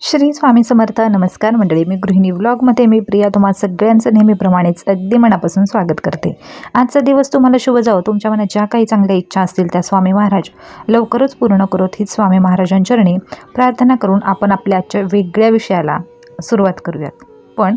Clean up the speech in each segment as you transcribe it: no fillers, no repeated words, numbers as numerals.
श्री स्वामी समर्थ. नमस्कार मंडळी, मी गृहिणी व्लॉगमध्ये मी प्रिया तुम्हा सगळ्यांचं नेहमीप्रमाणेच अगदी मनापासून स्वागत करते. आजचा दिवस तुम्हाला शुभ जावो. तुमच्या मनात ज्या काही चांगल्या इच्छा असतील त्या स्वामी महाराज लवकरच पूर्ण करोत हीच स्वामी महाराजांचरणी प्रार्थना करून आपण आपल्या आजच्या वेगळ्या विषयाला सुरुवात करूयात. पण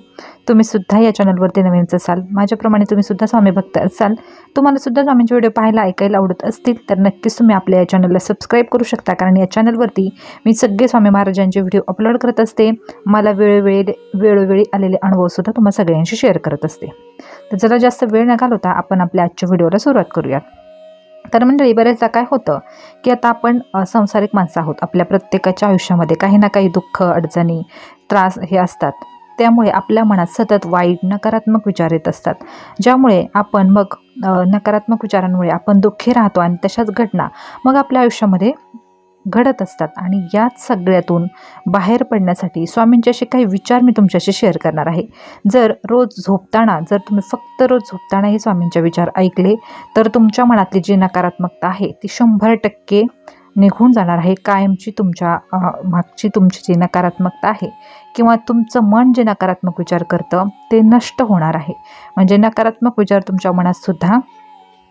तुम्ही सुद्धा या चॅनलवरती नवीनच असाल, माझ्याप्रमाणे तुम्ही सुद्धा स्वामी भक्त असाल, तुम्हाला सुद्धा स्वामींचे व्हिडिओ पाहायला ऐकायला आवडत असतील तर नक्कीच तुम्ही आपल्या या चॅनलला सबस्क्राईब करू शकता. कारण या चॅनलवरती मी सगळे स्वामी महाराजांचे व्हिडिओ अपलोड करत असते. मला वेळोवेळी आलेले अनुभवसुद्धा तुम्हाला सगळ्यांशी शेअर करत असते. तर चला जास्त वेळ न घालवता आपण आपल्या आजच्या व्हिडिओला सुरुवात करूयात. तर मंडळी, बरेचदा काय होतं की आता आपण संसारिक माणसं आहोत. आपल्या प्रत्येकाच्या आयुष्यामध्ये काही ना काही दुःख, अडचणी, त्रास हे असतात. त्यामुळे आपल्या मनात सतत वाईट नकारात्मक विचार येत असतात, ज्यामुळे आपण मग नकारात्मक विचारांमुळे आपण दुःखी राहतो आणि तशाच घटना मग आपल्या आयुष्यामध्ये घडत असतात. आणि याच सगळ्यातून बाहेर पडण्यासाठी स्वामींचे असे काही विचार मी तुमच्याशी शेअर करणार आहे. जर तुम्ही फक्त रोज झोपताना हे स्वामींचे विचार ऐकले तर तुमच्या मनातली जी नकारात्मकता आहे ती 100% निघून जाणार आहे. कायमची तुमच्या मागची तुमची जी नकारात्मकता आहे किंवा तुमचं मन जे नकारात्मक विचार करतं ते नष्ट होणार आहे. म्हणजे नकारात्मक विचार तुमच्या मनात सुद्धा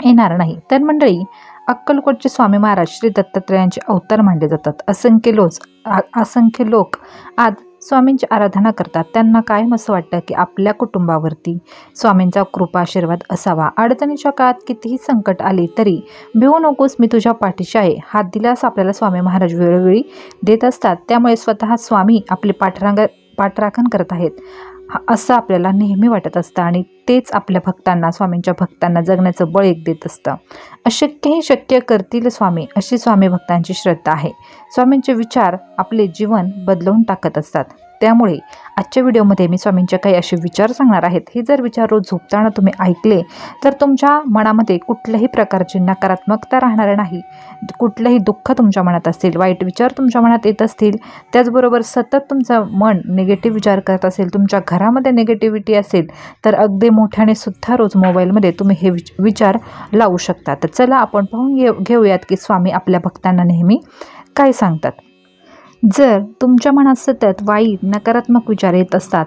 येणार नाही. तर मंडळी, अक्कलकोटचे स्वामी महाराज श्री दत्तात्रेयांचे अवतार मानले जातात. असंख्य लोक आज स्वामींची आराधना करतात. त्यांना कायम असं वाटतं की आपल्या कुटुंबावरती स्वामींचा कृपा आशीर्वाद असावा. अडचणीच्या काळात कितीही संकट आले तरी भिवू नकोस, मी तुझ्या पाठीशी आहे, हा दिलास आपल्याला स्वामी महाराज वेळोवेळी देत असतात. त्यामुळे स्वतः स्वामी आपले पाठराखण करत आहेत असं आपल्याला नेहमी वाटत असतं आणि तेच आपल्या भक्तांना, स्वामींच्या भक्तांना जगण्याचं बळ एक देत असतं. अशक्यही शक्य करतील स्वामी, अशी स्वामी भक्तांची श्रद्धा आहे. स्वामींचे विचार आपले जीवन बदलवून टाकत असतात. त्यामुळे आजच्या व्हिडिओमध्ये मी स्वामींचे काही असे विचार सांगणार आहेत. हे जर विचार रोज झोपताना तुम्ही ऐकले तर तुमच्या मनामध्ये कुठल्याही प्रकारची नकारात्मकता राहणार नाही. कुठलंही दुःख तुमच्या मनात असेल, वाईट विचार तुमच्या मनात येत असतील, त्याचबरोबर सतत तुमचं मन निगेटिव्ह विचार करत असेल, तुमच्या घरामध्ये निगेटिव्हिटी असेल तर अगदी मोठ्याने सुद्धा रोज मोबाईलमध्ये तुम्ही हे विचार लावू शकता. तर चला आपण पाहून घेऊयात की स्वामी आपल्या भक्तांना नेहमी काय सांगतात. जर तुमच्या मनात सतत वाईट नकारात्मक विचार येत असतात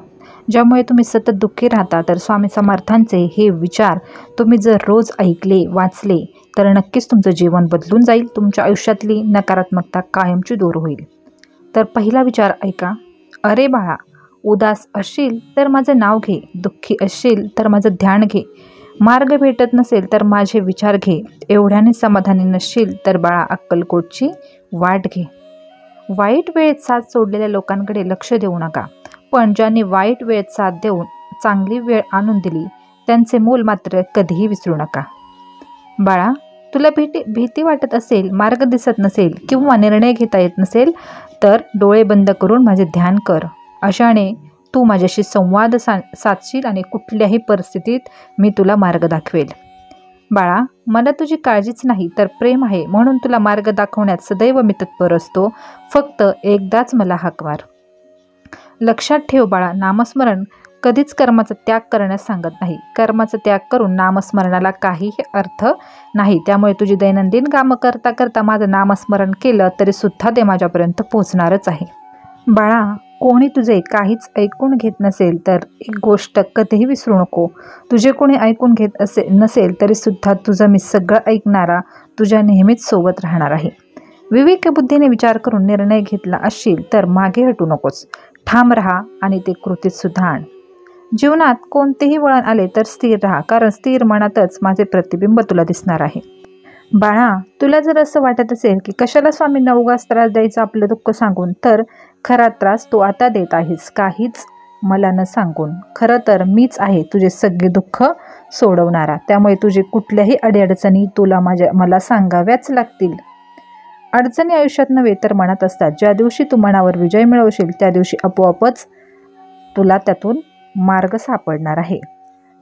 ज्यामुळे तुम्ही सतत दुःखी राहता तर स्वामी समर्थांचे हे विचार तुम्ही जर रोज ऐकले, वाचले तर नक्कीच तुमचं जीवन बदलून जाईल. तुमच्या आयुष्यातली नकारात्मकता कायमची दूर होईल. तर पहिला विचार ऐका. अरे बाळा, उदास असशील तर माझं नाव घे, दुःखी असशील तर माझं ध्यान घे, मार्ग भेटत नसेल तर माझे विचार घे, एवढ्याने समाधानी नसशील तर बाळा अक्कलकोटची वाट घे. वाईट वेळेत साथ सोडलेल्या लोकांकडे लक्ष देऊ नका, पण ज्यांनी वाईट वेळेत साथ देऊन चांगली वेळ आणून दिली त्यांचे मोल मात्र कधीही विसरू नका. बाळा, तुला भीती वाटत असेल, मार्ग दिसत नसेल किंवा निर्णय घेता येत नसेल तर डोळे बंद करून माझे ध्यान कर. अशाने तू माझ्याशी संवाद साधशील आणि कुठल्याही परिस्थितीत मी तुला मार्ग दाखवेल. बाळा, मला तुझी काळजीच नाही तर प्रेम आहे, म्हणून तुला मार्ग दाखवण्यात सदैव मी तत्पर असतो. फक्त एकदाच मला हाक मार. लक्षात ठेव बाळा, नामस्मरण कधीच कर्माचा त्याग करण्यास सांगत नाही. कर्माचा त्याग करून नामस्मरणाला काहीही अर्थ नाही. त्यामुळे तुझी दैनंदिन कामं करता करता माझं नामस्मरण केलं तरी सुद्धा ते माझ्यापर्यंत पोहोचणारच आहे. बाळा, कोणी तुझे काहीच ऐकून घेत नसेल तर एक गोष्ट कधीही विसरू नको. तुझे कोणी ऐकून घेत नसेल तरी सुद्धा तुझं मी सगळं ऐकणारा, तुझ्या नेहमीच सोबत राहणार आहे. विवेकबुद्धीने विचार करून निर्णय घेतला असशील तर मागे हटू नकोस. ठाम राहा आणि ते कृतीत सुद्धा आण. जीवनात कोणतेही वळण आले तर स्थिर राहा, कारण स्थिर मनातच माझे प्रतिबिंब तुला दिसणार आहे. बाळा, तुला जर असं वाटत असेल की कशाला स्वामींना उगाच त्रास द्यायचा आपलं दुःख सांगून, तर खरा त्रास तू आता देत आहेस, काहीच मला न सांगून. खरं तर मीच आहे तुझे सगळे दुःख सोडवणारा. त्यामुळे तुझे कुठल्याही अडीअडचणी तुला मला सांगाव्याच लागतील. अडचणी आयुष्यात नव्हे तर मनात असतात. ज्या दिवशी तू मनावर विजय मिळवशील त्या दिवशी आपोआपच तुला त्यातून मार्ग सापडणार आहे.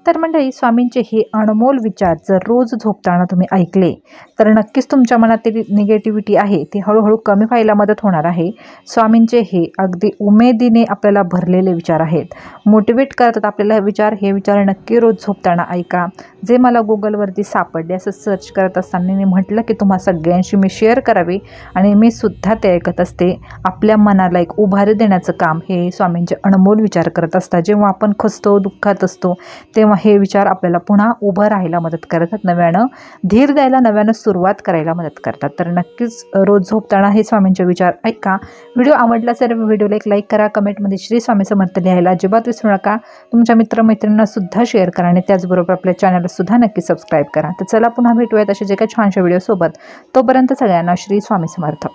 तर मंडळी, स्वामींचे हे अनमोल विचार जर रोज झोपताना तुम्ही ऐकले तर नक्कीच तुमच्या मनातील निगेटिव्हिटी आहे ती हळूहळू कमी व्हायला मदत होणार आहे. स्वामींचे हे अगदी उमेदीने आपल्याला भरलेले विचार आहेत. मोटिवेट करतात आपल्याला हे विचार नक्की रोज झोपताना ऐका. जे मला गुगलवरती सापडले असं सर्च करत असताना मी म्हटलं की तुम्हा सगळ्यांशी मी शेअर करावे आणि मी सुद्धा ते ऐकत असते. आपल्या मनाला एक उभारी देण्याचं काम हे स्वामींचे अनमोल विचार करत असतात. जेव्हा आपण खचतो, दुःखात असतो, तेव्हा हे विचार आपल्याला पुन्हा उभं राहायला मदत करतात, नव्यानं धीर द्यायला, नव्यानं सुरुवात करायला मदत करतात. तर नक्कीच रोज झोपताना हे स्वामींचे विचार ऐका. व्हिडिओ आवडला तर व्हिडिओला एक लाईक करा, कमेंटमध्ये श्री स्वामी समर्थ लिहायला अजिबात विसरू नका. तुमच्या मित्रमैत्रिणींना सुद्धा शेअर करा आणि त्याचबरोबर आपल्या चॅनलला सुद्धा नक्की सबस्क्राईब करा. तर चला पुन्हा भेटूयात असे जे काही छानशा व्हिडिओ सोबत. तोपर्यंत सगळ्यांना श्री स्वामी समर्थ.